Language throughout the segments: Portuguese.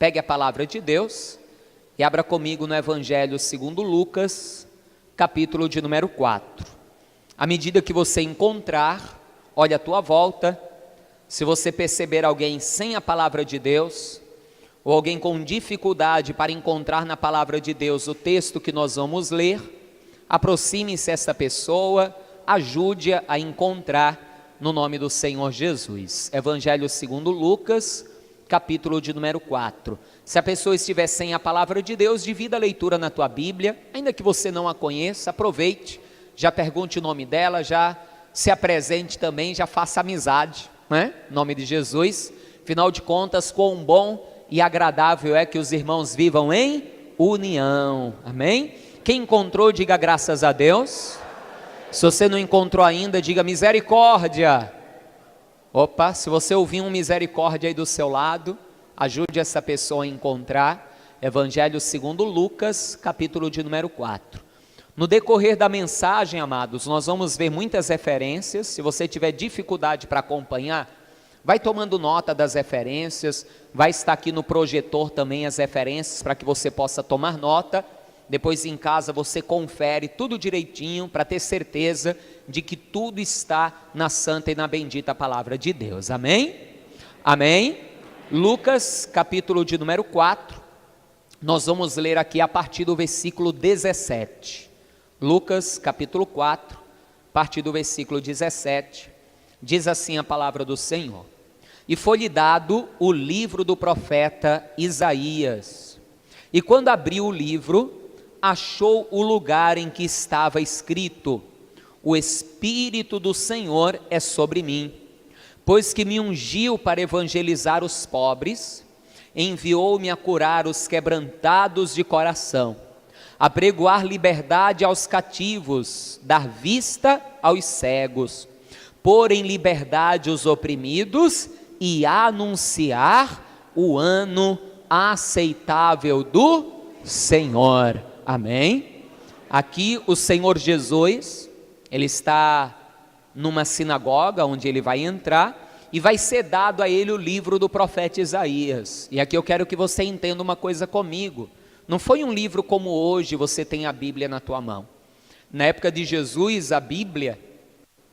Pegue a palavra de Deus e abra comigo no Evangelho segundo Lucas, capítulo de número 4. À medida que você encontrar, olhe à tua volta. Se você perceber alguém sem a palavra de Deus, ou alguém com dificuldade para encontrar na palavra de Deus o texto que nós vamos ler, aproxime-se essa pessoa, ajude-a a encontrar no nome do Senhor Jesus. Evangelho segundo Lucas, capítulo de número 4. Se a pessoa estiver sem a palavra de Deus, divida a leitura na tua Bíblia, ainda que você não a conheça, aproveite, já pergunte o nome dela, já se apresente também, já faça amizade, né? Em nome de Jesus. Afinal de contas, quão bom e agradável é que os irmãos vivam em união, amém? Quem encontrou, diga graças a Deus. Se você não encontrou ainda, diga misericórdia. Opa, se você ouvir um misericórdia aí do seu lado, ajude essa pessoa a encontrar. Evangelho segundo Lucas, capítulo de número 4. No decorrer da mensagem, amados, nós vamos ver muitas referências. Se você tiver dificuldade para acompanhar, vai tomando nota das referências, vai estar aqui no projetor também as referências para que você possa tomar nota. Depois em casa você confere tudo direitinho para ter certeza de que tudo está na santa e na bendita palavra de Deus, amém? Amém? Lucas, capítulo de número 4, nós vamos ler aqui a partir do versículo 17. Lucas, capítulo 4, a partir do versículo 17, diz assim a palavra do Senhor: E foi-lhe dado o livro do profeta Isaías, e quando abriu o livro, achou o lugar em que estava escrito: O Espírito do Senhor é sobre mim, pois que me ungiu para evangelizar os pobres, enviou-me a curar os quebrantados de coração, a pregoar liberdade aos cativos, dar vista aos cegos, pôr em liberdade os oprimidos e anunciar o ano aceitável do Senhor. Amém? Aqui o Senhor Jesus, ele está numa sinagoga onde ele vai entrar e vai ser dado a ele o livro do profeta Isaías. E aqui eu quero que você entenda uma coisa comigo. Não foi um livro como hoje você tem a Bíblia na tua mão. Na época de Jesus, a Bíblia,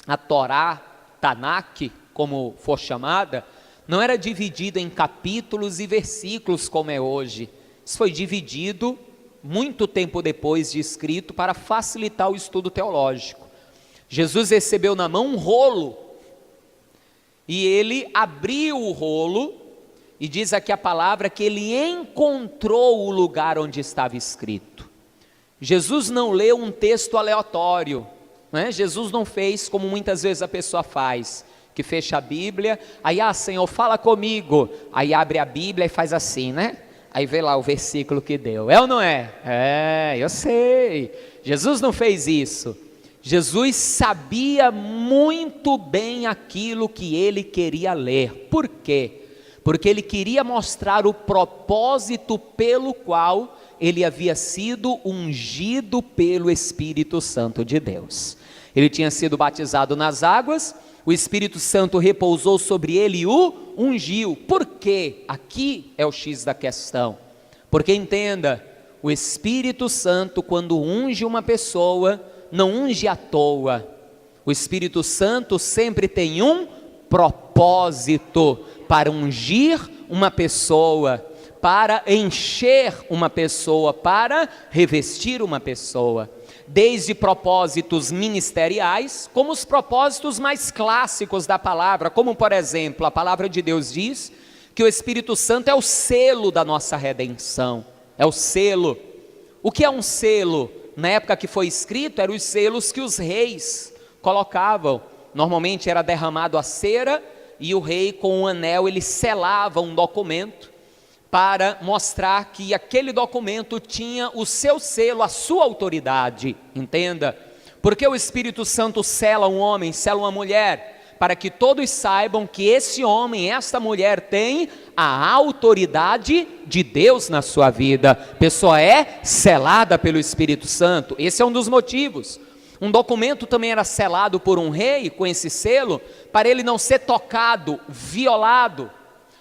a Torá, Tanakh, como for chamada, não era dividida em capítulos e versículos como é hoje. Isso foi dividido muito tempo depois de escrito para facilitar o estudo teológico. Jesus recebeu na mão um rolo e ele abriu o rolo e diz aqui a palavra que ele encontrou o lugar onde estava escrito. Jesus não leu um texto aleatório, né? Jesus não fez como muitas vezes a pessoa faz, que fecha a Bíblia, aí Senhor fala comigo, aí abre a Bíblia e faz assim, né? Aí vê lá o versículo que deu, é ou não é? É, eu sei. Jesus não fez isso. Jesus sabia muito bem aquilo que ele queria ler. Por quê? Porque ele queria mostrar o propósito pelo qual ele havia sido ungido pelo Espírito Santo de Deus. Ele tinha sido batizado nas águas, o Espírito Santo repousou sobre ele e o ungiu. Por quê? Aqui é o X da questão. Porque entenda, o Espírito Santo, quando unge uma pessoa, não unge à toa. O Espírito Santo sempre tem um propósito para ungir uma pessoa, para encher uma pessoa, para revestir uma pessoa. Desde propósitos ministeriais, como os propósitos mais clássicos da palavra, como por exemplo, a palavra de Deus diz que o Espírito Santo é o selo da nossa redenção, é o selo. O que é um selo? Na época que foi escrito, eram os selos que os reis colocavam, normalmente era derramado a cera, e o rei com um anel, ele selava um documento, para mostrar que aquele documento tinha o seu selo, a sua autoridade, entenda? Porque o Espírito Santo sela um homem, sela uma mulher, para que todos saibam que esse homem, esta mulher tem a autoridade de Deus na sua vida. A pessoa é selada pelo Espírito Santo, esse é um dos motivos. Um documento também era selado por um rei, com esse selo, para ele não ser tocado, violado.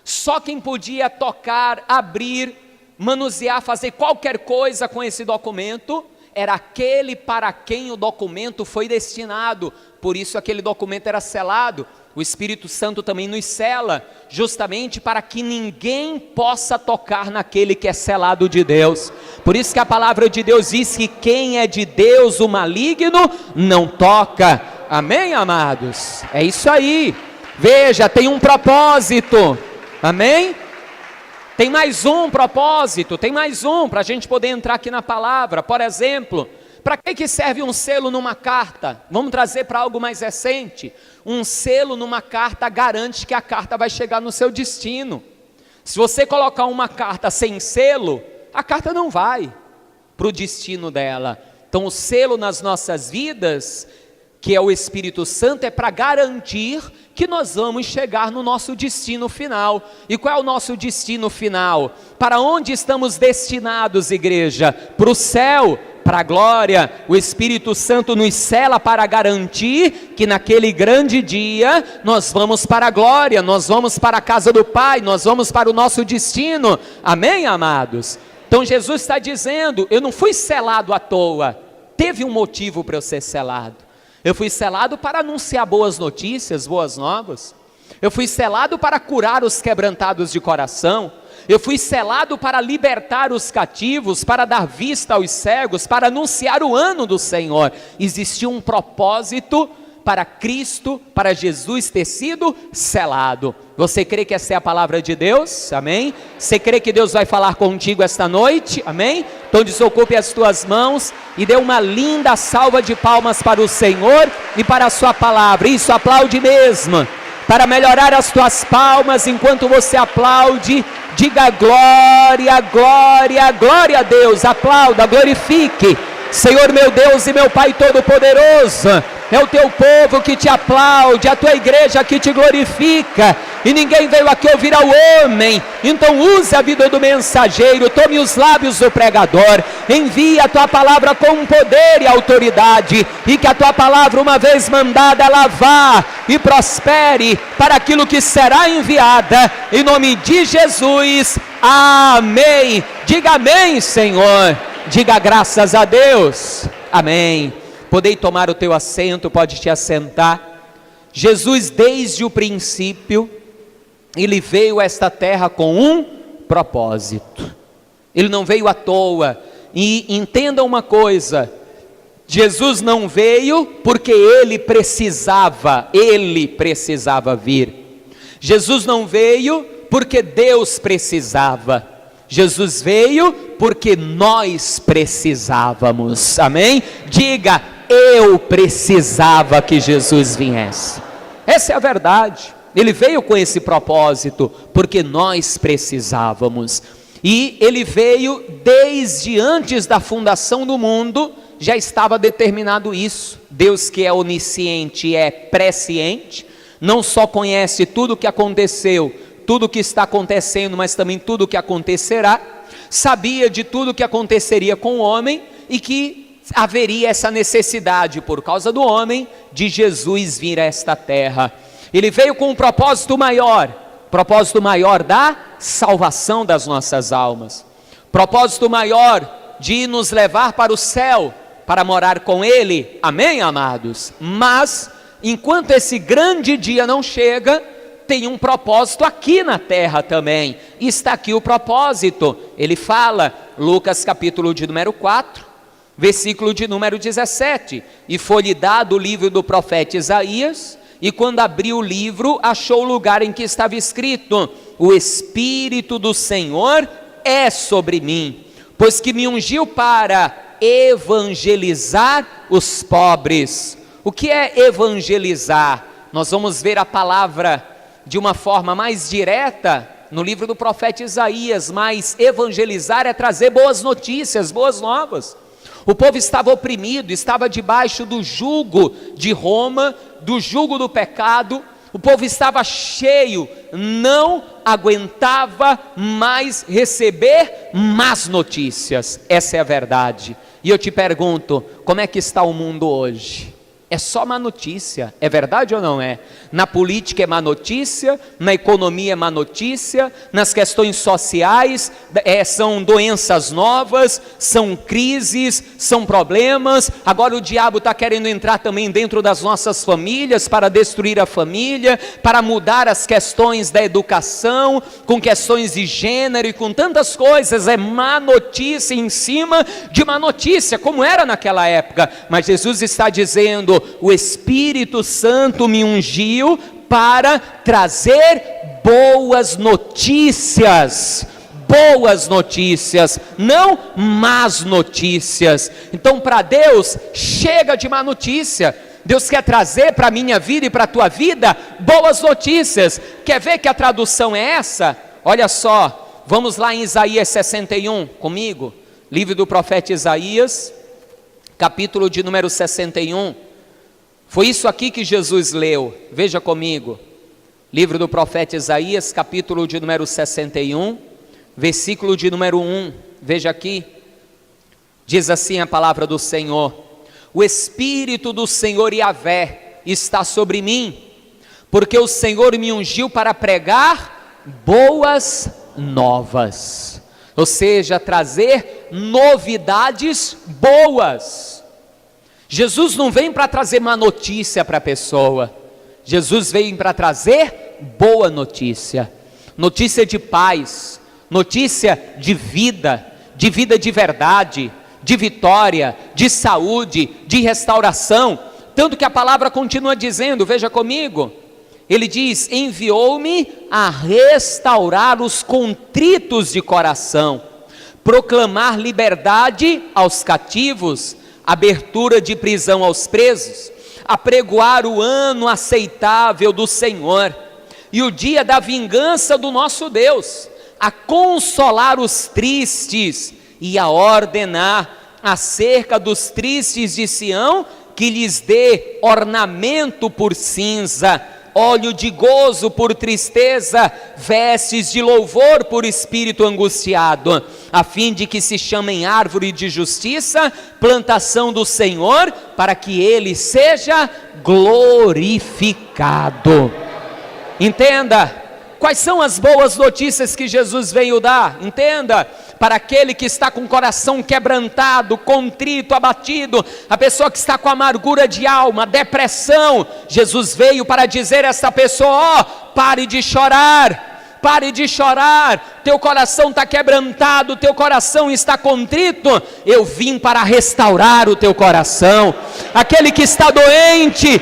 Só quem podia tocar, abrir, manusear, fazer qualquer coisa com esse documento era aquele para quem o documento foi destinado. Por isso aquele documento era selado. O Espírito Santo também nos sela, justamente para que ninguém possa tocar naquele que é selado de Deus. Por isso que a palavra de Deus diz que quem é de Deus, o maligno, não toca. Amém, amados? É isso aí. Veja, tem um propósito. Amém? Tem mais um propósito, tem mais um, para a gente poder entrar aqui na palavra. Por exemplo, para que serve um selo numa carta? Vamos trazer para algo mais recente. Um selo numa carta garante que a carta vai chegar no seu destino. Se você colocar uma carta sem selo, a carta não vai para o destino dela. Então o selo nas nossas vidas, que é o Espírito Santo, é para garantir que nós vamos chegar no nosso destino final. E qual é o nosso destino final? Para onde estamos destinados, igreja? Para o céu, para a glória. O Espírito Santo nos sela para garantir que naquele grande dia nós vamos para a glória, nós vamos para a casa do Pai, nós vamos para o nosso destino. Amém, amados? Então Jesus está dizendo, eu não fui selado à toa, teve um motivo para eu ser selado. Eu fui selado para anunciar boas notícias, boas novas. Eu fui selado para curar os quebrantados de coração. Eu fui selado para libertar os cativos, para dar vista aos cegos, para anunciar o ano do Senhor. Existia um propósito para Cristo, para Jesus ter sido selado. Você crê que essa é a palavra de Deus? Amém? Você crê que Deus vai falar contigo esta noite? Amém? Então desocupe as tuas mãos e dê uma linda salva de palmas para o Senhor e para a sua palavra. Isso, aplaude mesmo. Para melhorar as tuas palmas, enquanto você aplaude, diga glória, glória, glória a Deus. Aplauda, glorifique. Senhor meu Deus e meu Pai Todo-Poderoso, é o teu povo que te aplaude, a tua igreja que te glorifica, e ninguém veio aqui ouvir ao homem. Então use a vida do mensageiro, tome os lábios do pregador, envie a tua palavra com poder e autoridade, e que a tua palavra, uma vez mandada, ela vá e prospere para aquilo que será enviada, em nome de Jesus, amém. Diga amém, Senhor, diga graças a Deus, amém. Podei tomar o teu assento, pode te assentar. Jesus, desde o princípio, ele veio a esta terra com um propósito. Ele não veio à toa. E entenda uma coisa, Jesus não veio porque ele precisava vir. Jesus não veio porque Deus precisava. Jesus veio porque nós precisávamos, amém? Diga, eu precisava que Jesus viesse. Essa é a verdade. Ele veio com esse propósito, porque nós precisávamos. E ele veio desde antes da fundação do mundo, já estava determinado isso. Deus, que é onisciente, é presciente, não só conhece tudo o que aconteceu, tudo o que está acontecendo, mas também tudo o que acontecerá. Sabia de tudo o que aconteceria com o homem e que haveria essa necessidade, por causa do homem, de Jesus vir a esta terra. Ele veio com um propósito maior da salvação das nossas almas, propósito maior de nos levar para o céu, para morar com Ele, amém, amados? Mas, enquanto esse grande dia não chega, tem um propósito aqui na terra também. E está aqui o propósito. Ele fala, Lucas capítulo de número 4, versículo de número 17. E foi-lhe dado o livro do profeta Isaías, e quando abriu o livro, achou o lugar em que estava escrito: o Espírito do Senhor é sobre mim, pois que me ungiu para evangelizar os pobres. O que é evangelizar? Nós vamos ver a palavra de uma forma mais direta no livro do profeta Isaías, mas evangelizar é trazer boas notícias, boas novas. O povo estava oprimido, estava debaixo do jugo de Roma, do jugo do pecado. O povo estava cheio, não aguentava mais receber más notícias. Essa é a verdade. E eu te pergunto, como é que está o mundo hoje? É só má notícia, é verdade ou não é? Na política é má notícia, na economia é má notícia, nas questões sociais são doenças novas, são crises, são problemas. Agora o diabo está querendo entrar também dentro das nossas famílias para destruir a família, para mudar as questões da educação, com questões de gênero e com tantas coisas. É má notícia em cima de má notícia, como era naquela época. Mas Jesus está dizendo: o Espírito Santo me ungiu para trazer boas notícias, não más notícias. Então, para Deus, chega de má notícia. Deus quer trazer para a minha vida e para a tua vida boas notícias. Quer ver que a tradução é essa? Olha só, vamos lá em Isaías 61 comigo, livro do profeta Isaías, capítulo de número 61. Foi isso aqui que Jesus leu, veja comigo, livro do profeta Isaías, capítulo de número 61, versículo de número 1, veja aqui, diz assim a palavra do Senhor: o Espírito do Senhor Yahvé está sobre mim, porque o Senhor me ungiu para pregar boas novas, ou seja, trazer novidades boas. Jesus não vem para trazer má notícia para a pessoa, Jesus veio para trazer boa notícia, notícia de paz, notícia de vida de verdade, de vitória, de saúde, de restauração. Tanto que a palavra continua dizendo, veja comigo, ele diz: enviou-me a restaurar os contritos de coração, proclamar liberdade aos cativos, abertura de prisão aos presos, apregoar o ano aceitável do Senhor e o dia da vingança do nosso Deus, a consolar os tristes e a ordenar acerca dos tristes de Sião, que lhes dê ornamento por cinza, óleo de gozo por tristeza, vestes de louvor por espírito angustiado, a fim de que se chamem árvore de justiça, plantação do Senhor, para que ele seja glorificado. Entenda, quais são as boas notícias que Jesus veio dar? Entenda, para aquele que está com o coração quebrantado, contrito, abatido, a pessoa que está com amargura de alma, depressão, Jesus veio para dizer a essa pessoa: ó, pare de chorar, teu coração está quebrantado, teu coração está contrito, eu vim para restaurar o teu coração. Aquele que está doente,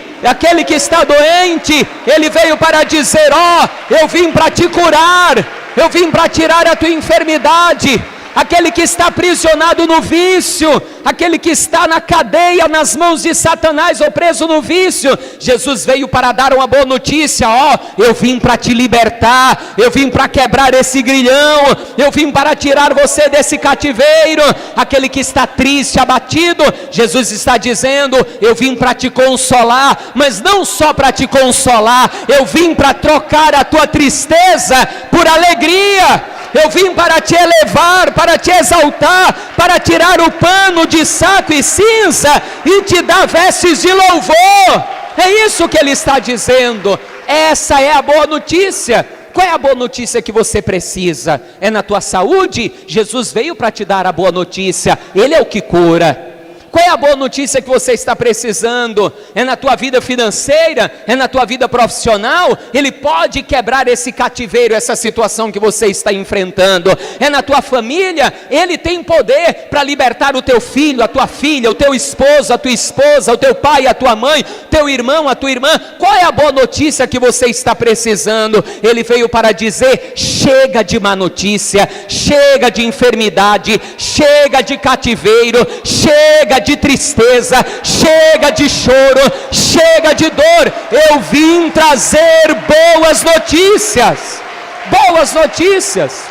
ele veio para dizer: ó, eu vim para te curar, eu vim para tirar a tua enfermidade. Aquele que está aprisionado no vício, aquele que está na cadeia, nas mãos de Satanás ou preso no vício, Jesus veio para dar uma boa notícia: ó, eu vim para te libertar, eu vim para quebrar esse grilhão, eu vim para tirar você desse cativeiro. Aquele que está triste, abatido, Jesus está dizendo: eu vim para te consolar, mas não só para te consolar, eu vim para trocar a tua tristeza por alegria. Eu vim para te elevar, para te exaltar, para tirar o pano de saco e cinza e te dar vestes de louvor. É isso que ele está dizendo. Essa é a boa notícia. Qual é a boa notícia que você precisa? É na tua saúde? Jesus veio para te dar a boa notícia. Ele é o que cura. Qual é a boa notícia que você está precisando? É na tua vida financeira? É na tua vida profissional? Ele pode quebrar esse cativeiro, essa situação que você está enfrentando. É na tua família? Ele tem poder para libertar o teu filho, a tua filha, o teu esposo, a tua esposa, o teu pai, a tua mãe, teu irmão, a tua irmã. Qual é a boa notícia que você está precisando? Ele veio para dizer: chega de má notícia, chega de enfermidade, chega de cativeiro, chega de tristeza, chega de choro, chega de dor. Eu vim trazer boas notícias. Boas notícias.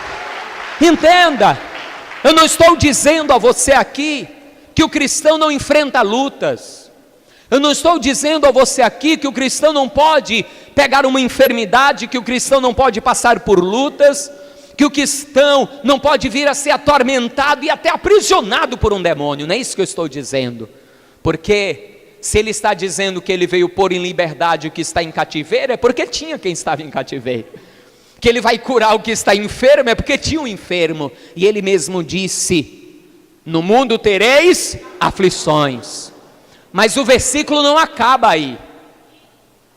Entenda, eu não estou dizendo a você aqui que o cristão não enfrenta lutas. Eu não estou dizendo a você aqui que o cristão não pode pegar uma enfermidade, que o cristão não pode passar por lutas, que o cristão não pode vir a ser atormentado e até aprisionado por um demônio. Não é isso que eu estou dizendo, porque se ele está dizendo que ele veio pôr em liberdade o que está em cativeiro, é porque tinha quem estava em cativeiro. Que ele vai curar o que está enfermo, é porque tinha um enfermo. E ele mesmo disse: no mundo tereis aflições. Mas o versículo não acaba aí.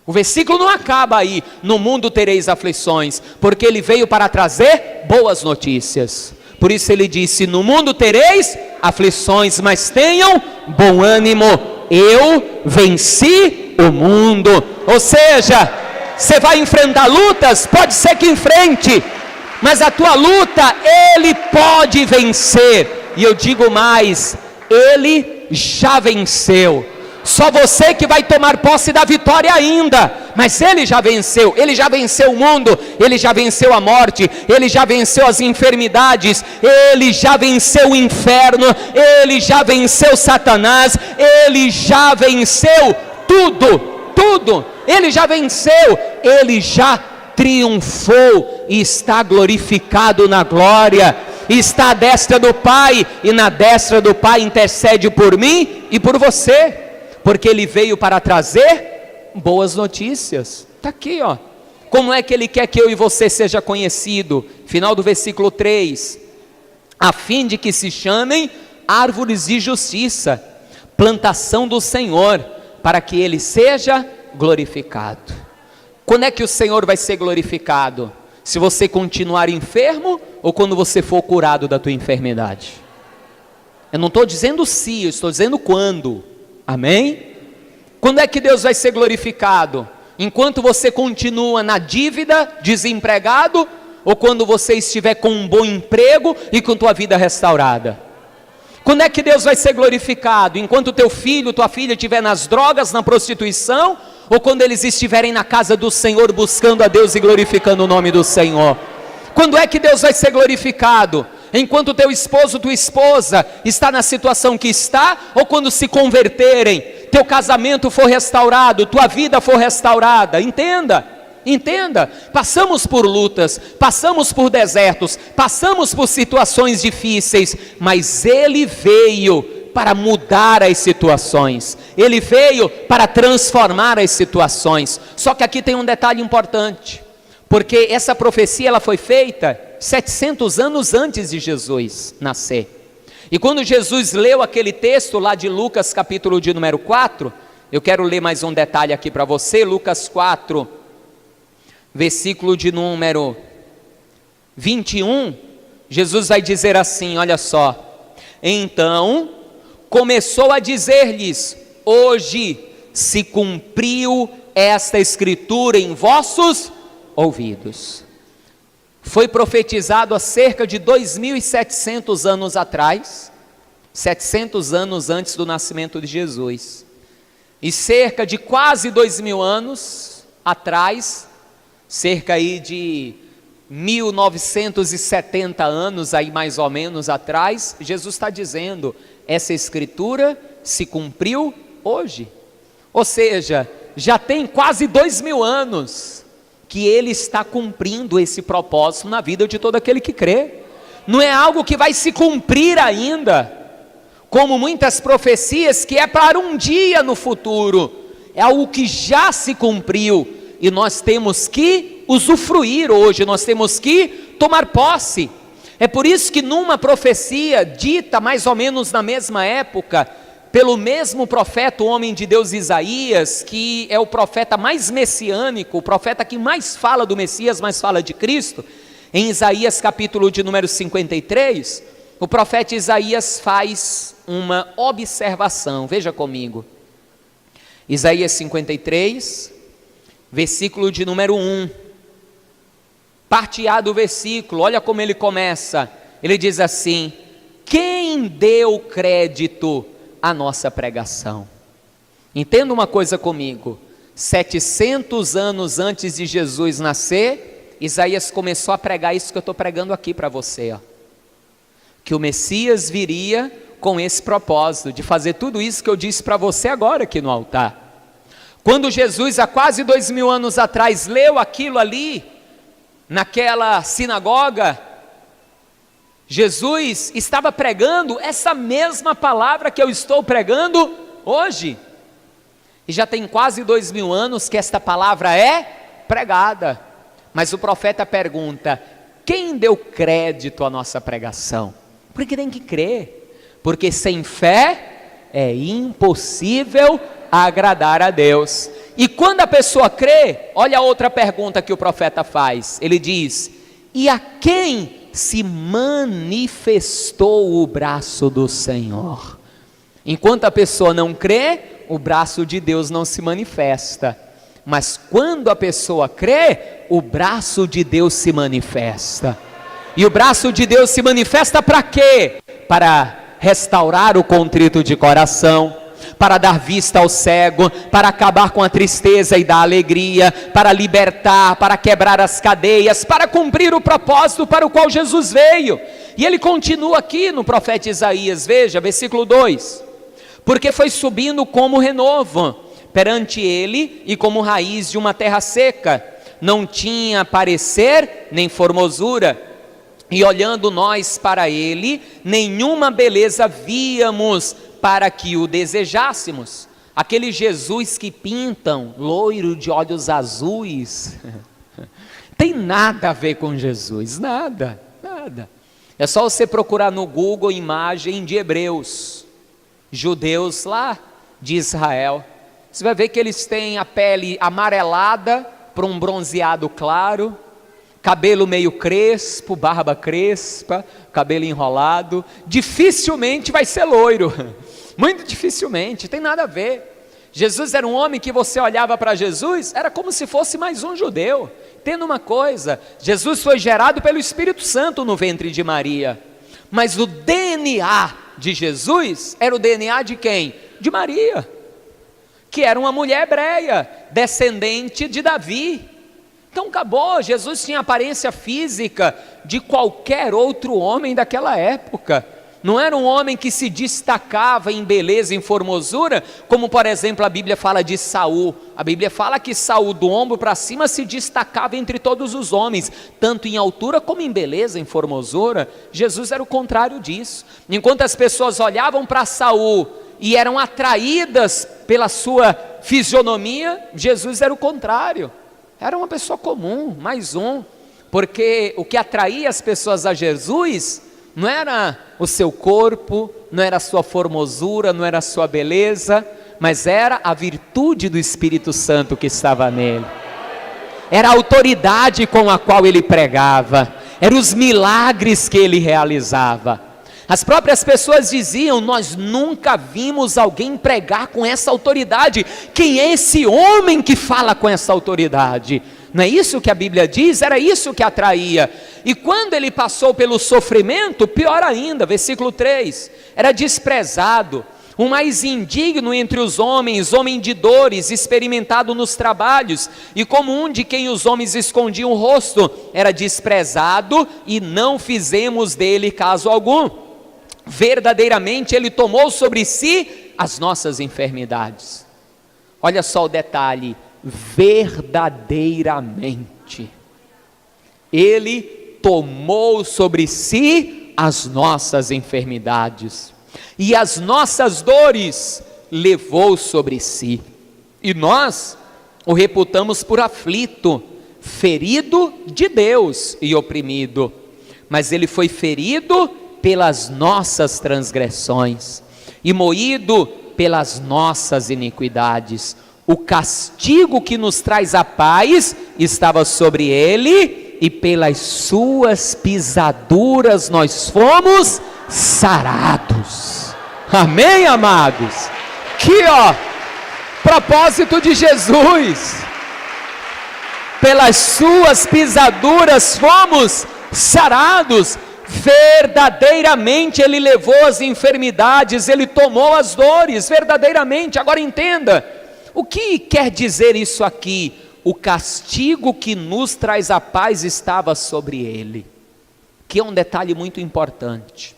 O versículo não acaba aí, no mundo tereis aflições, porque ele veio para trazer boas notícias. Por isso ele disse: no mundo tereis aflições, mas tenham bom ânimo, eu venci o mundo. Ou seja, você vai enfrentar lutas, pode ser que enfrente, mas a tua luta ele pode vencer. E eu digo mais, ele já venceu. Só você que vai tomar posse da vitória ainda, mas ele já venceu o mundo, ele já venceu a morte, ele já venceu as enfermidades, ele já venceu o inferno, ele já venceu Satanás, ele já venceu tudo, ele já venceu, ele já triunfou e está glorificado na glória, está à destra do Pai, e na destra do Pai intercede por mim e por você. Porque ele veio para trazer boas notícias. Está aqui, ó. Como é que ele quer que eu e você seja conhecido? Final do versículo 3. A fim de que se chamem árvores de justiça, plantação do Senhor, para que ele seja glorificado. Quando é que o Senhor vai ser glorificado? Se você continuar enfermo ou quando você for curado da tua enfermidade? Eu não estou dizendo se, eu estou dizendo quando. Amém? Quando é que Deus vai ser glorificado? Enquanto você continua na dívida, desempregado, ou quando você estiver com um bom emprego e com tua vida restaurada? Quando é que Deus vai ser glorificado? Enquanto teu filho, tua filha estiver nas drogas, na prostituição, ou quando eles estiverem na casa do Senhor buscando a Deus e glorificando o nome do Senhor? Quando é que Deus vai ser glorificado? Enquanto teu esposo, tua esposa está na situação que está, ou quando se converterem, teu casamento for restaurado, tua vida for restaurada? Entenda, passamos por lutas, passamos por desertos, passamos por situações difíceis, mas ele veio para mudar as situações, ele veio para transformar as situações. Só que aqui tem um detalhe importante, porque essa profecia ela foi feita 700 anos antes de Jesus nascer. E quando Jesus leu aquele texto lá de Lucas capítulo de número 4, eu quero ler mais um detalhe aqui para você, Lucas 4, versículo de número 21, Jesus vai dizer assim, olha só: então começou a dizer-lhes: hoje se cumpriu esta escritura em vossos ouvidos. Foi profetizado há cerca de 2.700 anos atrás, 700 anos antes do nascimento de Jesus, e cerca de quase 2.000 anos atrás, cerca aí de 1970 anos aí mais ou menos atrás, Jesus está dizendo: essa escritura se cumpriu hoje. Ou seja, já tem quase 2.000 anos que ele está cumprindo esse propósito na vida de todo aquele que crê. Não é algo que vai se cumprir ainda, como muitas profecias que é para um dia no futuro. É algo que já se cumpriu, e nós temos que usufruir hoje, nós temos que tomar posse. É por isso que numa profecia dita mais ou menos na mesma época, pelo mesmo profeta, o homem de Deus Isaías, que é o profeta mais messiânico, o profeta que mais fala do Messias, mais fala de Cristo, em Isaías capítulo de número 53, o profeta Isaías faz uma observação, veja comigo, Isaías 53, versículo de número 1, parte A do versículo, olha como ele começa, ele diz assim: quem deu crédito a nossa pregação? Entenda uma coisa comigo, 700 anos antes de Jesus nascer, Isaías começou a pregar isso que eu estou pregando aqui para você, ó. Que o Messias viria com esse propósito, de fazer tudo isso que eu disse para você agora aqui no altar. Quando Jesus, há quase 2.000 anos atrás, leu aquilo ali, naquela sinagoga, Jesus estava pregando essa mesma palavra que eu estou pregando hoje. E já tem quase 2000 anos que esta palavra é pregada. Mas o profeta pergunta: quem deu crédito à nossa pregação? Porque tem que crer. Porque sem fé é impossível agradar a Deus. E quando a pessoa crê, olha a outra pergunta que o profeta faz. Ele diz: e a quem se manifestou o braço do Senhor? Enquanto a pessoa não crê, o braço de Deus não se manifesta. Mas quando a pessoa crê, o braço de Deus se manifesta. E o braço de Deus se manifesta para quê? Para restaurar o contrito de coração, para dar vista ao cego, para acabar com a tristeza e dar alegria, para libertar, para quebrar as cadeias, para cumprir o propósito para o qual Jesus veio. E ele continua aqui no profeta Isaías, veja, versículo 2: porque foi subindo como renovo perante ele e como raiz de uma terra seca, não tinha parecer nem formosura, e olhando nós para ele, nenhuma beleza víamos para que o desejássemos. Aquele Jesus que pintam, loiro de olhos azuis, tem nada a ver com Jesus, nada. É só você procurar no Google imagem de hebreus, judeus lá de Israel. Você vai ver que eles têm a pele amarelada para um bronzeado claro, cabelo meio crespo, barba crespa, cabelo enrolado. Dificilmente vai ser loiro, muito dificilmente, tem nada a ver. Jesus era um homem que você olhava para Jesus, era como se fosse mais um judeu. Entenda uma coisa: Jesus foi gerado pelo Espírito Santo no ventre de Maria, mas o DNA de Jesus era o DNA de quem? De Maria, que era uma mulher hebreia, descendente de Davi. Então acabou, Jesus tinha aparência física de qualquer outro homem daquela época. Não era um homem que se destacava em beleza, em formosura, como por exemplo a Bíblia fala de Saul. A Bíblia fala que Saul do ombro para cima se destacava entre todos os homens, tanto em altura como em beleza, em formosura. Jesus era o contrário disso. Enquanto as pessoas olhavam para Saul e eram atraídas pela sua fisionomia, Jesus era o contrário. Era uma pessoa comum, mais um, porque o que atraía as pessoas a Jesus não era o seu corpo, não era a sua formosura, não era a sua beleza, mas era a virtude do Espírito Santo que estava nele, era a autoridade com a qual ele pregava, eram os milagres que ele realizava. As próprias pessoas diziam: nós nunca vimos alguém pregar com essa autoridade. Quem é esse homem que fala com essa autoridade? Não é isso que a Bíblia diz? Era isso que atraía. E quando ele passou pelo sofrimento, pior ainda, versículo 3, era desprezado, o mais indigno entre os homens, homem de dores, experimentado nos trabalhos, e como um de quem os homens escondiam o rosto, era desprezado e não fizemos dele caso algum. Verdadeiramente ele tomou sobre si as nossas enfermidades. Olha só o detalhe: verdadeiramente ele tomou sobre si as nossas enfermidades e as nossas dores levou sobre si, e nós o reputamos por aflito, ferido de Deus e oprimido. Mas ele foi ferido pelas nossas transgressões e moído pelas nossas iniquidades. O castigo que nos traz a paz estava sobre ele, e pelas suas pisaduras nós fomos sarados. Amém, amados? Aqui ó, propósito de Jesus: pelas suas pisaduras fomos sarados. Verdadeiramente ele levou as enfermidades, ele tomou as dores, verdadeiramente. Agora entenda, o que quer dizer isso aqui? O castigo que nos traz a paz estava sobre ele, que é um detalhe muito importante,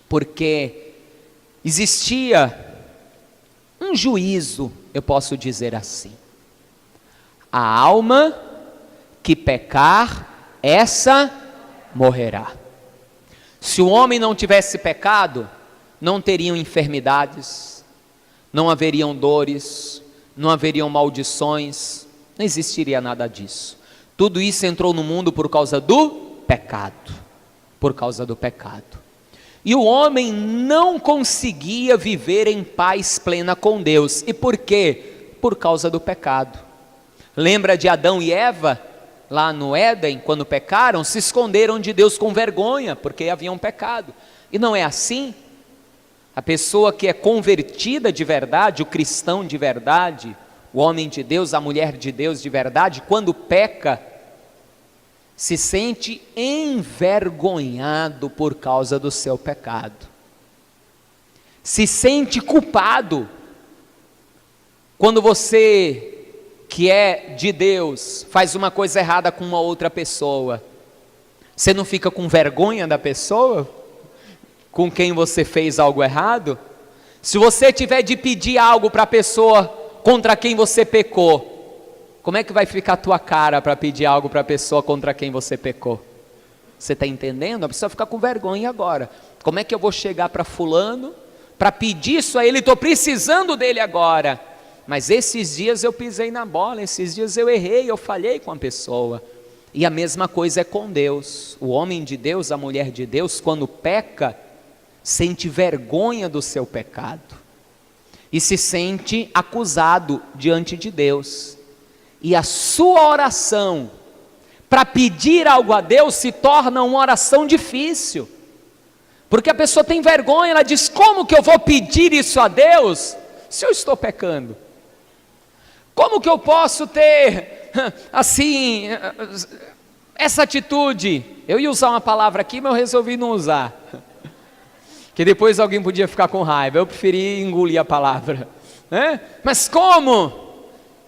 porque existia um juízo, eu posso dizer assim: a alma que pecar, essa morrerá. Se o homem não tivesse pecado, não teriam enfermidades, não haveriam dores, não haveriam maldições, não existiria nada disso. Tudo isso entrou no mundo por causa do pecado, por causa do pecado. E o homem não conseguia viver em paz plena com Deus. E por quê? Por causa do pecado. Lembra de Adão e Eva, lá no Éden, quando pecaram, se esconderam de Deus com vergonha, porque haviam pecado. E não é assim? A pessoa que é convertida de verdade, o cristão de verdade, o homem de Deus, a mulher de Deus de verdade, quando peca, se sente envergonhado por causa do seu pecado. Se sente culpado. Quando você, que é de Deus, faz uma coisa errada com uma outra pessoa, você não fica com vergonha da pessoa com quem você fez algo errado? Se você tiver de pedir algo para a pessoa contra quem você pecou, como é que vai ficar a tua cara para pedir algo para a pessoa contra quem você pecou? Você está entendendo? A pessoa fica com vergonha agora. Como é que eu vou chegar para fulano, para pedir isso a ele? Estou precisando dele agora. Mas esses dias eu pisei na bola, esses dias eu errei, eu falhei com a pessoa. E a mesma coisa é com Deus. O homem de Deus, a mulher de Deus, quando peca, sente vergonha do seu pecado. E se sente acusado diante de Deus. E a sua oração para pedir algo a Deus se torna uma oração difícil. Porque a pessoa tem vergonha, ela diz: como que eu vou pedir isso a Deus se eu estou pecando? Como que eu posso ter, assim, essa atitude? Eu ia usar uma palavra aqui, mas eu resolvi não usar. Que depois alguém podia ficar com raiva, eu preferi engolir a palavra. Né? Mas como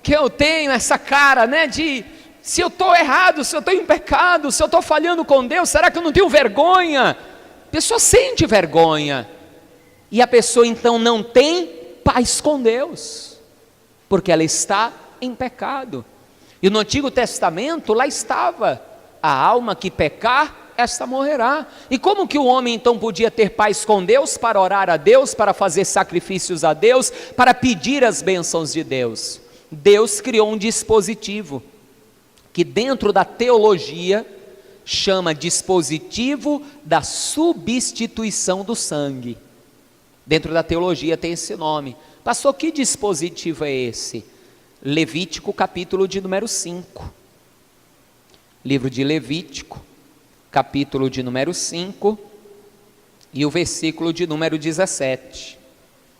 que eu tenho essa cara, né, de se eu estou errado, se eu estou em pecado, se eu estou falhando com Deus, será que eu não tenho vergonha? A pessoa sente vergonha. E a pessoa então não tem paz com Deus, porque ela está em pecado. E no Antigo Testamento lá estava: a alma que pecar, esta morrerá. E como que o homem então podia ter paz com Deus, para orar a Deus, para fazer sacrifícios a Deus, para pedir as bênçãos de Deus? Deus criou um dispositivo, que dentro da teologia chama dispositivo da substituição do sangue. Dentro da teologia tem esse nome. Pastor, que dispositivo é esse? Levítico, capítulo de número 5. Livro de Levítico, capítulo de número 5, e o versículo de número 17.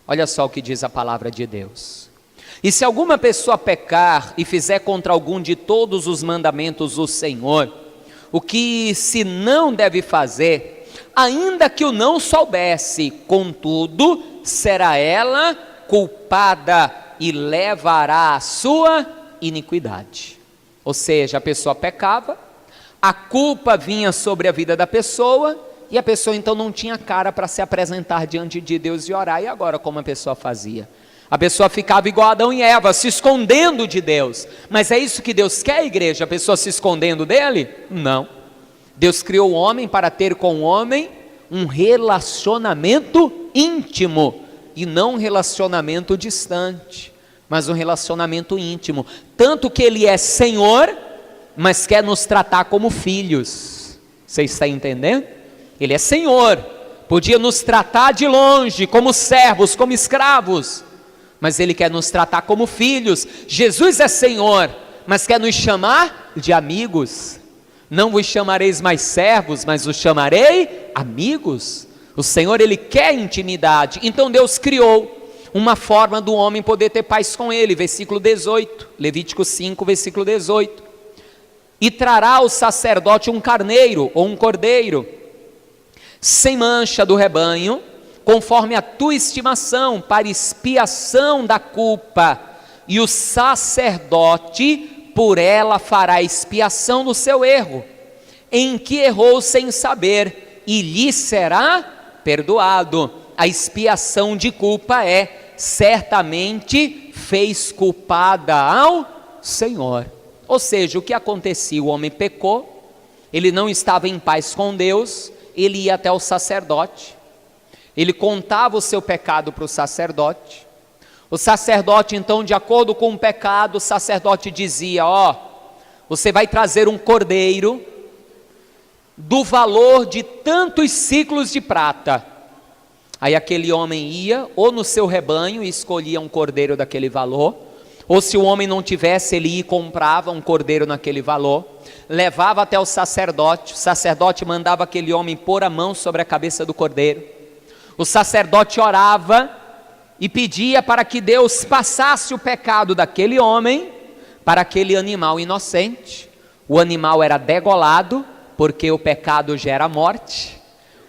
Olha só o que diz a palavra de Deus. E se alguma pessoa pecar e fizer contra algum de todos os mandamentos do Senhor, o que se não deve fazer, ainda que o não soubesse, contudo, será ela culpada e levará a sua iniquidade. Ou seja, a pessoa pecava, a culpa vinha sobre a vida da pessoa, e a pessoa então não tinha cara para se apresentar diante de Deus e orar. E agora como a pessoa fazia? A pessoa ficava igual Adão e Eva, se escondendo de Deus. Mas é isso que Deus quer, igreja? A pessoa se escondendo dele? Não. Deus criou o homem para ter com o homem um relacionamento íntimo, e não um relacionamento distante, mas um relacionamento íntimo. Tanto que Ele é Senhor, mas quer nos tratar como filhos. Você está entendendo? Ele é Senhor, podia nos tratar de longe, como servos, como escravos, mas Ele quer nos tratar como filhos. Jesus é Senhor, mas quer nos chamar de amigos. Não vos chamareis mais servos, mas vos chamarei amigos. O Senhor, Ele quer intimidade. Então Deus criou uma forma do homem poder ter paz com Ele. Versículo 18, Levítico 5, versículo 18. E trará o sacerdote um carneiro ou um cordeiro, sem mancha do rebanho, conforme a tua estimação, para expiação da culpa, e o sacerdote por ela fará expiação do seu erro, em que errou sem saber, e lhe será perdoado. A expiação de culpa é: certamente fez culpada ao Senhor. Ou seja, o que acontecia? O homem pecou, ele não estava em paz com Deus, ele ia até o sacerdote, ele contava o seu pecado para o sacerdote, O sacerdote então, de acordo com o pecado, o sacerdote dizia: você vai trazer um cordeiro do valor de tantos ciclos de prata. Aí aquele homem ia, ou no seu rebanho, e escolhia um cordeiro daquele valor, ou se o homem não tivesse, ele ia e comprava um cordeiro naquele valor, levava até o sacerdote mandava aquele homem pôr a mão sobre a cabeça do cordeiro, o sacerdote orava e pedia para que Deus passasse o pecado daquele homem para aquele animal inocente. O animal era degolado, porque o pecado gera morte,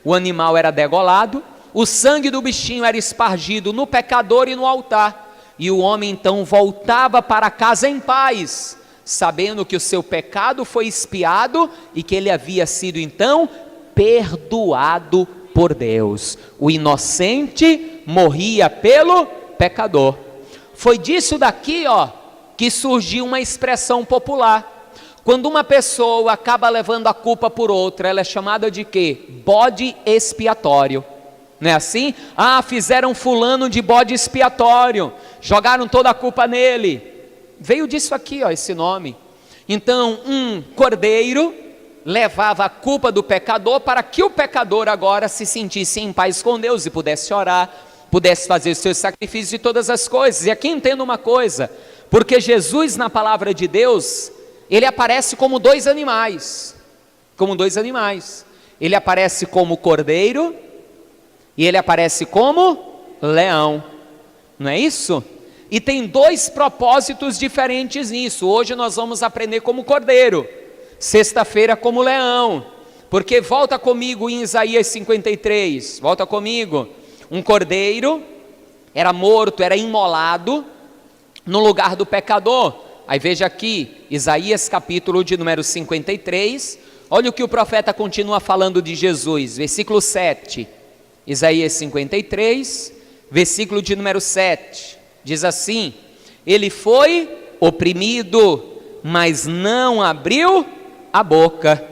o animal era degolado, o sangue do bichinho era espargido no pecador e no altar, e o homem então voltava para casa em paz, sabendo que o seu pecado foi expiado e que ele havia sido então perdoado por Deus. O inocente morria pelo pecador. Foi disso daqui, que surgiu uma expressão popular. Quando uma pessoa acaba levando a culpa por outra, ela é chamada de quê? Bode expiatório. Não é assim? Fizeram fulano de bode expiatório, jogaram toda a culpa nele. Veio disso aqui, esse nome. Então, um cordeiro levava a culpa do pecador para que o pecador agora se sentisse em paz com Deus e pudesse orar, pudesse fazer os seus sacrifícios e todas as coisas. E aqui entenda uma coisa, porque Jesus na palavra de Deus, ele aparece como dois animais, ele aparece como cordeiro e ele aparece como leão, não é isso? E tem dois propósitos diferentes nisso. Hoje nós vamos aprender como cordeiro, sexta-feira como leão, porque volta comigo em Isaías 53, volta comigo. Um cordeiro era morto, era imolado no lugar do pecador. Aí veja aqui, Isaías capítulo de número 53, olha o que o profeta continua falando de Jesus, versículo 7, Isaías 53, versículo de número 7, diz assim: ele foi oprimido, mas não abriu a boca,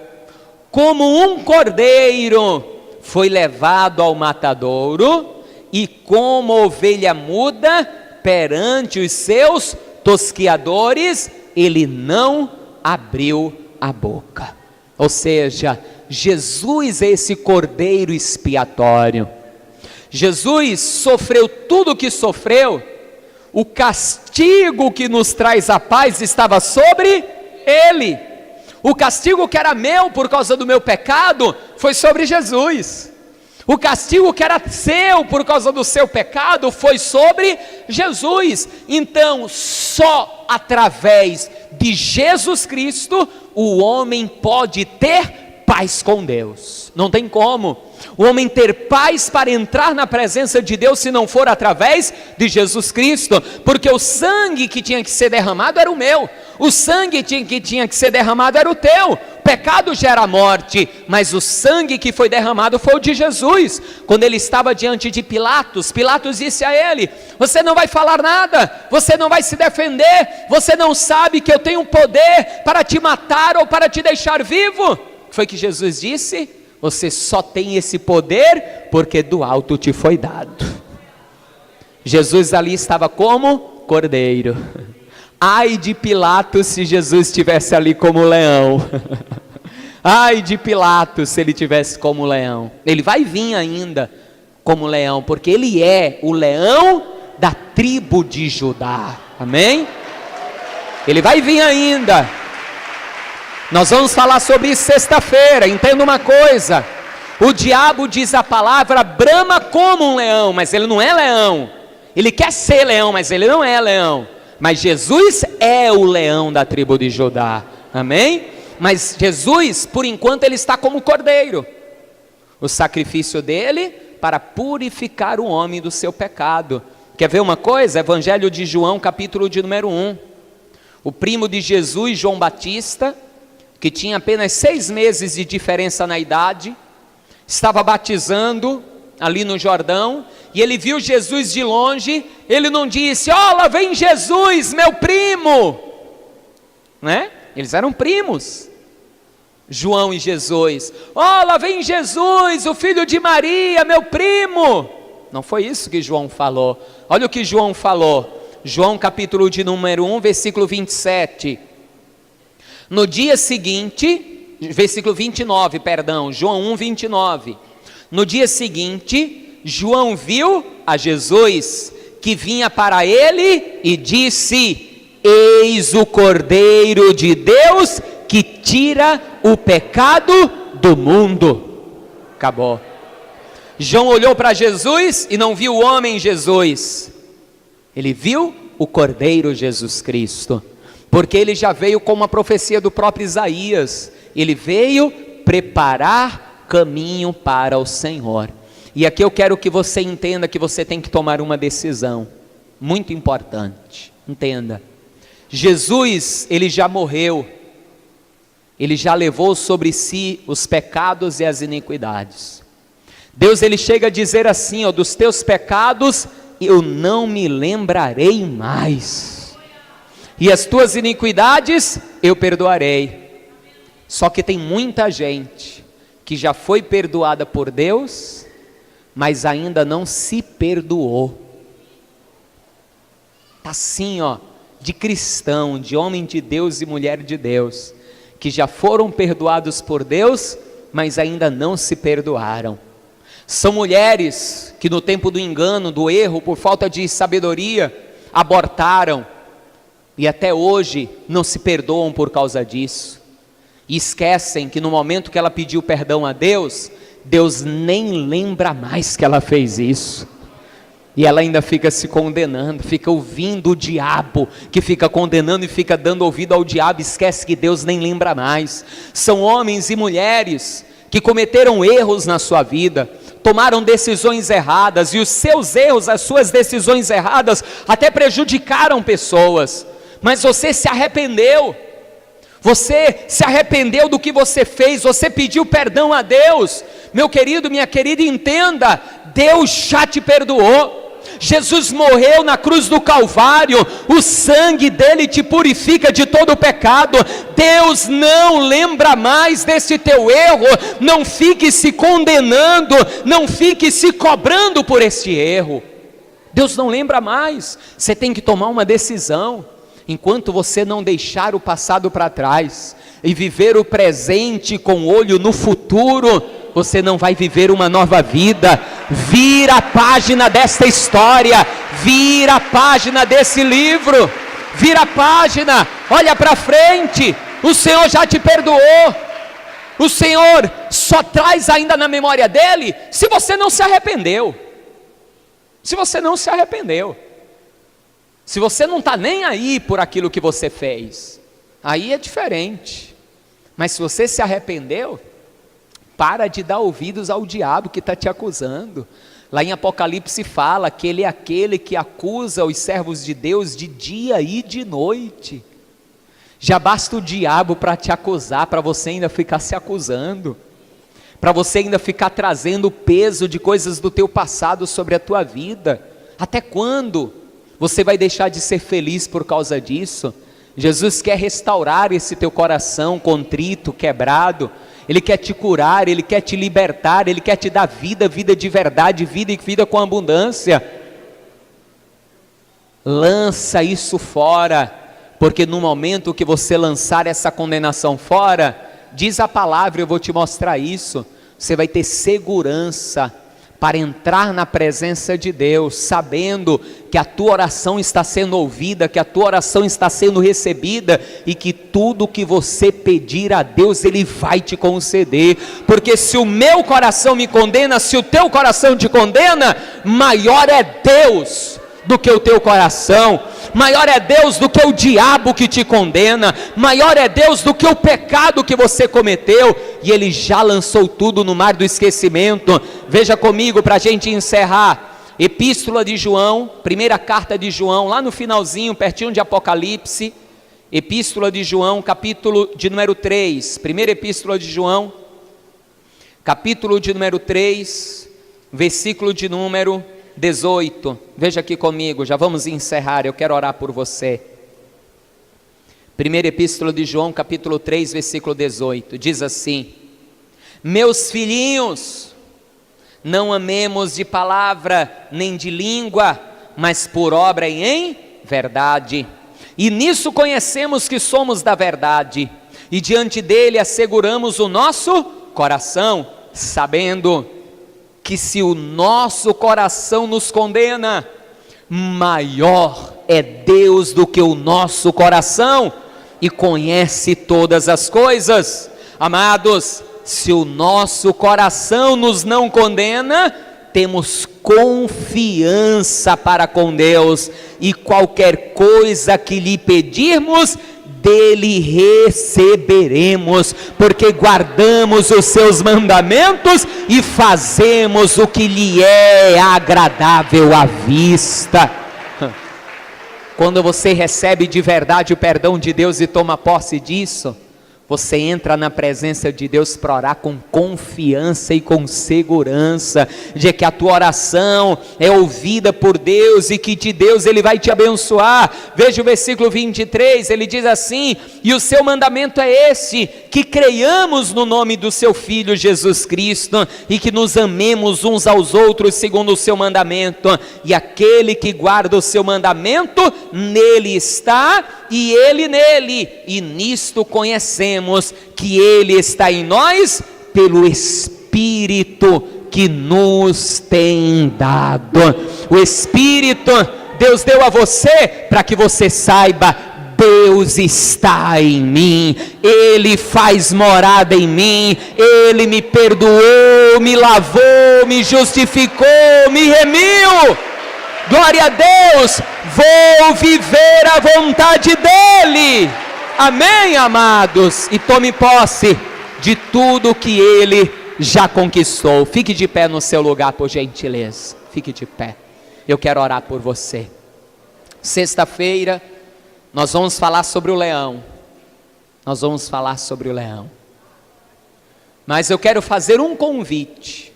como um cordeiro foi levado ao matadouro, e como ovelha muda perante os seus tosquiadores, ele não abriu a boca. Ou seja, Jesus é esse cordeiro expiatório. Jesus sofreu tudo o que sofreu, o castigo que nos traz a paz estava sobre ele. O castigo que era meu por causa do meu pecado foi sobre Jesus. O castigo que era seu por causa do seu pecado foi sobre Jesus. Então, só através de Jesus Cristo o homem pode ter paz com Deus. Não tem como o homem ter paz para entrar na presença de Deus se não for através de Jesus Cristo, porque o sangue que tinha que ser derramado era o meu, o sangue que tinha que ser derramado era o teu. Pecado gera morte, mas o sangue que foi derramado foi o de Jesus. Quando ele estava diante de Pilatos, Pilatos disse a ele: você não vai falar nada, você não vai se defender, você não sabe que eu tenho poder para te matar ou para te deixar vivo? Foi que Jesus disse: você só tem esse poder porque do alto te foi dado. Jesus ali estava como cordeiro. Ai de Pilatos se Jesus estivesse ali como leão. Ai de Pilatos se ele estivesse como leão. Ele vai vir ainda como leão, porque ele é o leão da tribo de Judá. Amém? Ele vai vir ainda. Nós vamos falar sobre isso sexta-feira. Entenda uma coisa: o diabo, diz a palavra, brama como um leão, mas ele não é leão. Ele quer ser leão, mas ele não é leão. Mas Jesus é o leão da tribo de Judá. Amém? Mas Jesus, por enquanto, ele está como cordeiro. O sacrifício dele para purificar o homem do seu pecado. Quer ver uma coisa? Evangelho de João, capítulo de número 1. O primo de Jesus, João Batista, que tinha apenas 6 meses de diferença na idade, estava batizando ali no Jordão, e ele viu Jesus de longe. Ele não disse: ó, lá vem Jesus, meu primo, né? Eles eram primos, João e Jesus. Ó, lá vem Jesus, o filho de Maria, meu primo. Não foi isso que João falou. Olha o que João falou. João capítulo de número 1, versículo 27. No dia seguinte, versículo 29, perdão, João 1, 29. No dia seguinte, João viu a Jesus que vinha para ele e disse: eis o Cordeiro de Deus que tira o pecado do mundo. Acabou. João olhou para Jesus e não viu o homem Jesus. Ele viu o Cordeiro Jesus Cristo, porque ele já veio com uma profecia do próprio Isaías. Ele veio preparar caminho para o Senhor. E aqui eu quero que você entenda que você tem que tomar uma decisão muito importante. Entenda. Jesus, ele já morreu. Ele já levou sobre si os pecados e as iniquidades. Deus, ele chega a dizer assim, ó: dos teus pecados eu não me lembrarei mais, e as tuas iniquidades eu perdoarei. Só que tem muita gente que já foi perdoada por Deus, mas ainda não se perdoou. Está assim, ó, de cristão, de homem de Deus e mulher de Deus, que já foram perdoados por Deus, mas ainda não se perdoaram. São mulheres que no tempo do engano, do erro, por falta de sabedoria, abortaram, e até hoje não se perdoam por causa disso, e esquecem que no momento que ela pediu perdão a Deus, Deus nem lembra mais que ela fez isso, e ela ainda fica se condenando, fica ouvindo o diabo, que fica condenando e fica dando ouvido ao diabo, esquece que Deus nem lembra mais. São homens e mulheres que cometeram erros na sua vida, tomaram decisões erradas, e os seus erros, as suas decisões erradas, até prejudicaram pessoas, mas você se arrependeu, do que você fez, você pediu perdão a Deus. Meu querido, minha querida, entenda, Deus já te perdoou. Jesus morreu na cruz do Calvário, o sangue dele te purifica de todo o pecado. Deus não lembra mais desse teu erro. Não fique se condenando, não fique se cobrando por este erro. Deus não lembra mais. Você tem que tomar uma decisão. Enquanto você não deixar o passado para trás e viver o presente com olho no futuro, você não vai viver uma nova vida. Vira a página desta história, vira a página desse livro, vira a página, olha para frente. O Senhor já te perdoou. O Senhor só traz ainda na memória dele se você não se arrependeu. Se você não se arrependeu, se você não está nem aí por aquilo que você fez, aí é diferente. Mas se você se arrependeu, para de dar ouvidos ao diabo que está te acusando. Lá em Apocalipse fala que ele é aquele que acusa os servos de Deus de dia e de noite. Já basta o diabo para te acusar, para você ainda ficar se acusando, para você ainda ficar trazendo o peso de coisas do teu passado sobre a tua vida. Até quando você vai deixar de ser feliz por causa disso? Jesus quer restaurar esse teu coração contrito, quebrado. Ele quer te curar, Ele quer te libertar, Ele quer te dar vida, vida de verdade, vida e vida com abundância. Lança isso fora, porque no momento que você lançar essa condenação fora, diz a palavra, eu vou te mostrar isso, você vai ter segurança para entrar na presença de Deus, sabendo que a tua oração está sendo ouvida, que a tua oração está sendo recebida, e que tudo que você pedir a Deus, Ele vai te conceder. Porque se o meu coração me condena, se o teu coração te condena, maior é Deus do que o teu coração, maior é Deus do que o diabo que te condena, maior é Deus do que o pecado que você cometeu, e Ele já lançou tudo no mar do esquecimento. Veja comigo para a gente encerrar, Epístola de João, primeira carta de João, lá no finalzinho, pertinho de Apocalipse, Epístola de João, capítulo de número 3, primeira Epístola de João, capítulo de número 3, versículo de número 18, veja aqui comigo, já vamos encerrar, eu quero orar por você. Primeira Epístola de João, capítulo 3, versículo 18, diz assim: meus filhinhos, não amemos de palavra nem de língua, mas por obra e em verdade. E nisso conhecemos que somos da verdade, e diante dele asseguramos o nosso coração, sabendo que se o nosso coração nos condena, maior é Deus do que o nosso coração, e conhece todas as coisas. Amados, se o nosso coração nos não condena, temos confiança para com Deus, e qualquer coisa que lhe pedirmos, dele receberemos, porque guardamos os seus mandamentos e fazemos o que lhe é agradável à vista. Quando você recebe de verdade o perdão de Deus e toma posse disso, você entra na presença de Deus para orar com confiança e com segurança, de que a tua oração é ouvida por Deus e que de Deus Ele vai te abençoar. Veja o versículo 23, ele diz assim: e o seu mandamento é esse, que creiamos no nome do seu Filho Jesus Cristo, e que nos amemos uns aos outros segundo o seu mandamento, e aquele que guarda o seu mandamento, nele está, e ele nele, e nisto conhecemos que ele está em nós, pelo Espírito que nos tem dado. O Espírito Deus deu a você, para que você saiba: Deus está em mim, Ele faz morada em mim, Ele me perdoou, me lavou, me justificou, me remiu. Glória a Deus, vou viver a vontade dEle. Amém, amados? E tome posse de tudo que Ele já conquistou. Fique de pé no seu lugar, por gentileza. Fique de pé. Eu quero orar por você. Sexta-feira nós vamos falar sobre o leão. Nós vamos falar sobre o leão. Mas eu quero fazer um convite.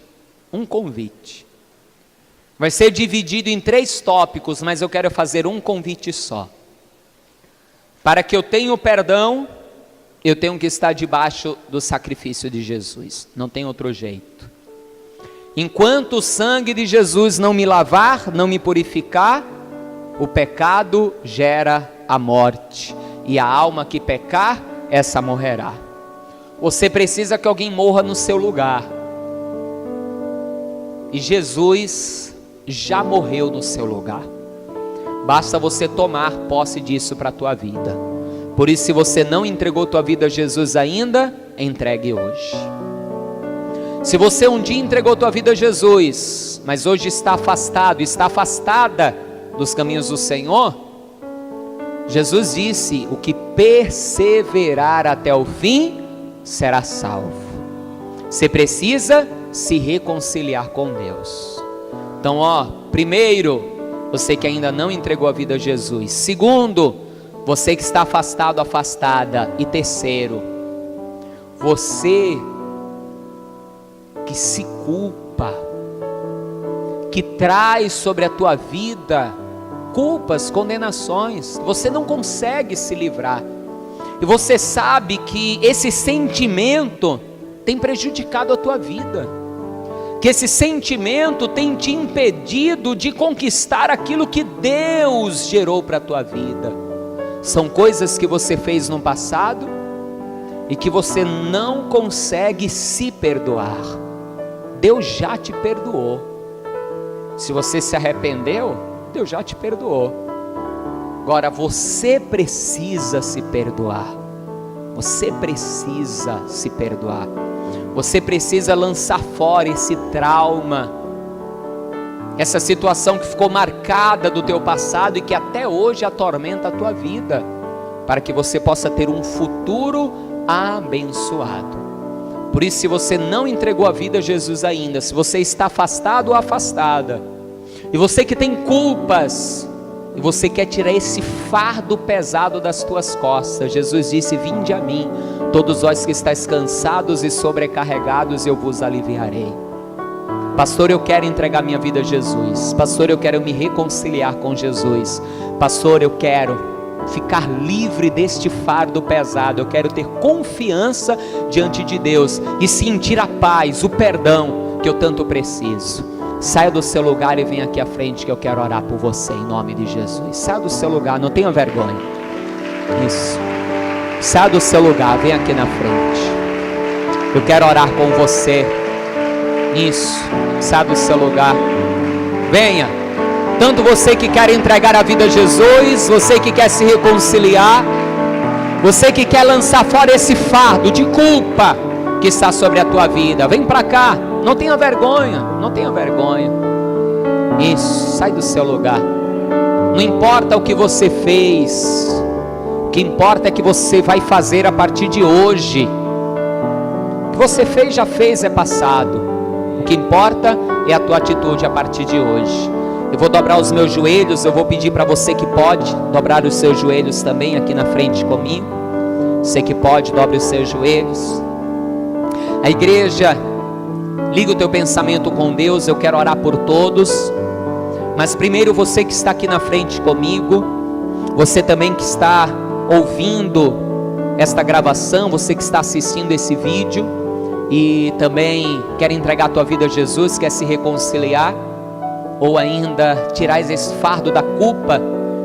Um convite. Vai ser dividido em 3 tópicos, mas eu quero fazer um convite só. Para que eu tenha o perdão, eu tenho que estar debaixo do sacrifício de Jesus. Não tem outro jeito. Enquanto o sangue de Jesus não me lavar, não me purificar, o pecado gera a morte. E a alma que pecar, essa morrerá. Você precisa que alguém morra no seu lugar. E Jesus já morreu no seu lugar. Basta você tomar posse disso para a tua vida. Por isso, se você não entregou tua vida a Jesus ainda, entregue hoje. Se você um dia entregou tua vida a Jesus, mas hoje está afastado, está afastada dos caminhos do Senhor, Jesus disse: o que perseverar até o fim será salvo. Você precisa se reconciliar com Deus. Então, primeiro, você que ainda não entregou a vida a Jesus. Segundo, você que está afastado, afastada. E terceiro, você que se culpa, que traz sobre a tua vida culpas, condenações, você não consegue se livrar. E você sabe que esse sentimento tem prejudicado a tua vida, que esse sentimento tem te impedido de conquistar aquilo que Deus gerou para a tua vida. São coisas que você fez no passado e que você não consegue se perdoar. Deus já te perdoou. Se você se arrependeu, Deus já te perdoou. Agora você precisa se perdoar. Você precisa se perdoar. Você precisa lançar fora esse trauma, essa situação que ficou marcada do teu passado e que até hoje atormenta a tua vida, para que você possa ter um futuro abençoado. Por isso, se você não entregou a vida a Jesus ainda, se você está afastado ou afastada, e você que tem culpas, e você quer tirar esse fardo pesado das tuas costas, Jesus disse: vinde a mim, todos vós que estáis cansados e sobrecarregados, eu vos aliviarei. Pastor, eu quero entregar minha vida a Jesus. Pastor, eu quero me reconciliar com Jesus. Pastor, eu quero ficar livre deste fardo pesado. Eu quero ter confiança diante de Deus e sentir a paz, o perdão que eu tanto preciso. Saia do seu lugar e venha aqui à frente que eu quero orar por você em nome de Jesus. Saia do seu lugar, não tenha vergonha. Isso. Saia do seu lugar, vem aqui na frente. Eu quero orar com você. Isso. Saia do seu lugar. Venha. Tanto você que quer entregar a vida a Jesus, você que quer se reconciliar, você que quer lançar fora esse fardo de culpa que está sobre a tua vida. Vem para cá. Não tenha vergonha. Não tenha vergonha. Isso. Sai do seu lugar. Não importa o que você fez. O que importa é que você vai fazer a partir de hoje. O que você fez, já fez, é passado. O que importa é a tua atitude a partir de hoje. Eu vou dobrar os meus joelhos. Eu vou pedir para você que pode dobrar os seus joelhos também aqui na frente comigo. Você que pode, dobre os seus joelhos. A igreja, liga o teu pensamento com Deus. Eu quero orar por todos. Mas primeiro você que está aqui na frente comigo, você também que está ouvindo esta gravação, você que está assistindo esse vídeo e também quer entregar a tua vida a Jesus, quer se reconciliar, ou ainda tirar esse fardo da culpa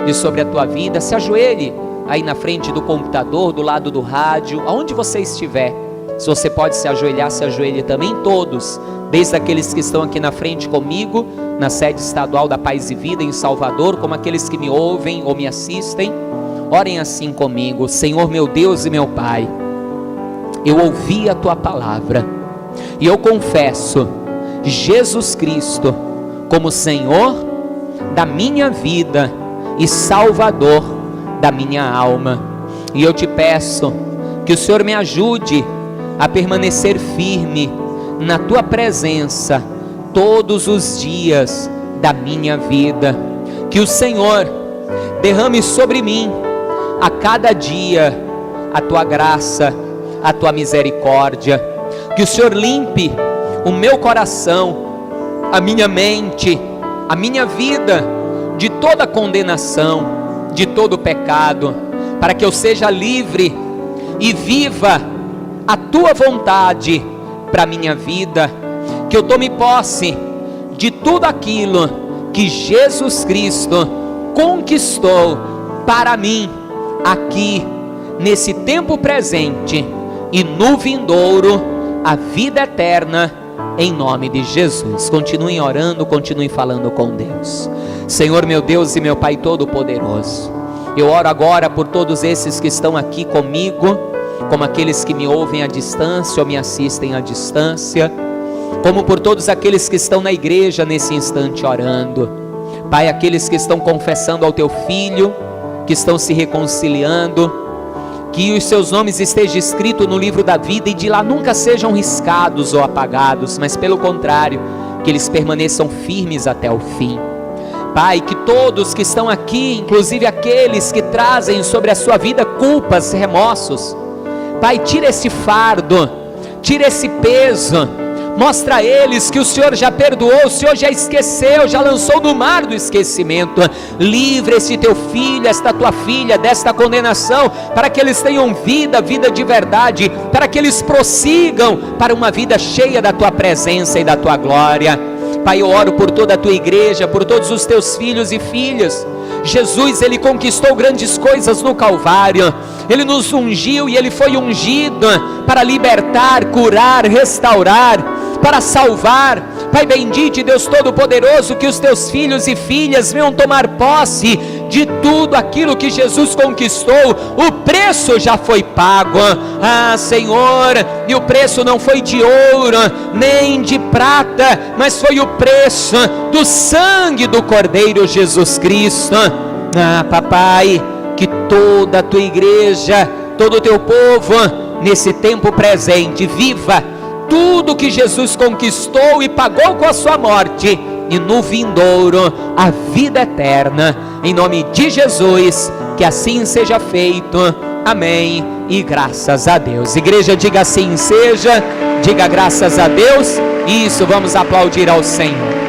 de sobre a tua vida, se ajoelhe aí na frente do computador, do lado do rádio, aonde você estiver. Se você pode se ajoelhar, se ajoelhe também. Todos, desde aqueles que estão aqui na frente comigo, na sede estadual da Paz e Vida em Salvador, como aqueles que me ouvem ou me assistem, orem assim comigo. Senhor meu Deus e meu Pai, eu ouvi a tua palavra e eu confesso Jesus Cristo como Senhor da minha vida e Salvador da minha alma. E eu te peço que o Senhor me ajude a permanecer firme na tua presença todos os dias da minha vida. Que o Senhor derrame sobre mim a cada dia a tua graça, a tua misericórdia. Que o Senhor limpe o meu coração, a minha mente, a minha vida de toda condenação, de todo pecado, para que eu seja livre e viva a tua vontade para a minha vida. Que eu tome posse de tudo aquilo que Jesus Cristo conquistou para mim aqui nesse tempo presente e no vindouro a vida eterna, em nome de Jesus. Continuem orando, continuem falando com Deus. Senhor meu Deus e meu Pai Todo-Poderoso, eu oro agora por todos esses que estão aqui comigo, como aqueles que me ouvem à distância ou me assistem à distância, como por todos aqueles que estão na igreja nesse instante orando. Pai, aqueles que estão confessando ao teu Filho, que estão se reconciliando, que os seus nomes estejam escritos no livro da vida e de lá nunca sejam riscados ou apagados, mas pelo contrário, que eles permaneçam firmes até o fim. Pai, que todos que estão aqui, inclusive aqueles que trazem sobre a sua vida culpas, remorsos, Pai, tira esse fardo, tira esse peso, mostra a eles que o Senhor já perdoou, o Senhor já esqueceu, já lançou no mar do esquecimento. Livre esse teu filho, esta tua filha desta condenação, para que eles tenham vida de verdade, para que eles prossigam para uma vida cheia da tua presença e da tua glória. Pai, eu oro por toda a tua igreja, por todos os teus filhos e filhas. Jesus, ele conquistou grandes coisas no Calvário, ele nos ungiu e ele foi ungido para libertar, curar, restaurar, para salvar. Pai bendito e Deus Todo-Poderoso, que os teus filhos e filhas venham tomar posse de tudo aquilo que Jesus conquistou. O preço já foi pago, Senhor, e o preço não foi de ouro, nem de prata, mas foi o preço do sangue do Cordeiro Jesus Cristo. Papai, que toda a tua igreja, todo o teu povo, nesse tempo presente, viva tudo que Jesus conquistou e pagou com a sua morte, e no vindouro a vida eterna, em nome de Jesus, que assim seja feito. Amém e graças a Deus. Igreja, diga assim seja, diga graças a Deus. Isso, vamos aplaudir ao Senhor.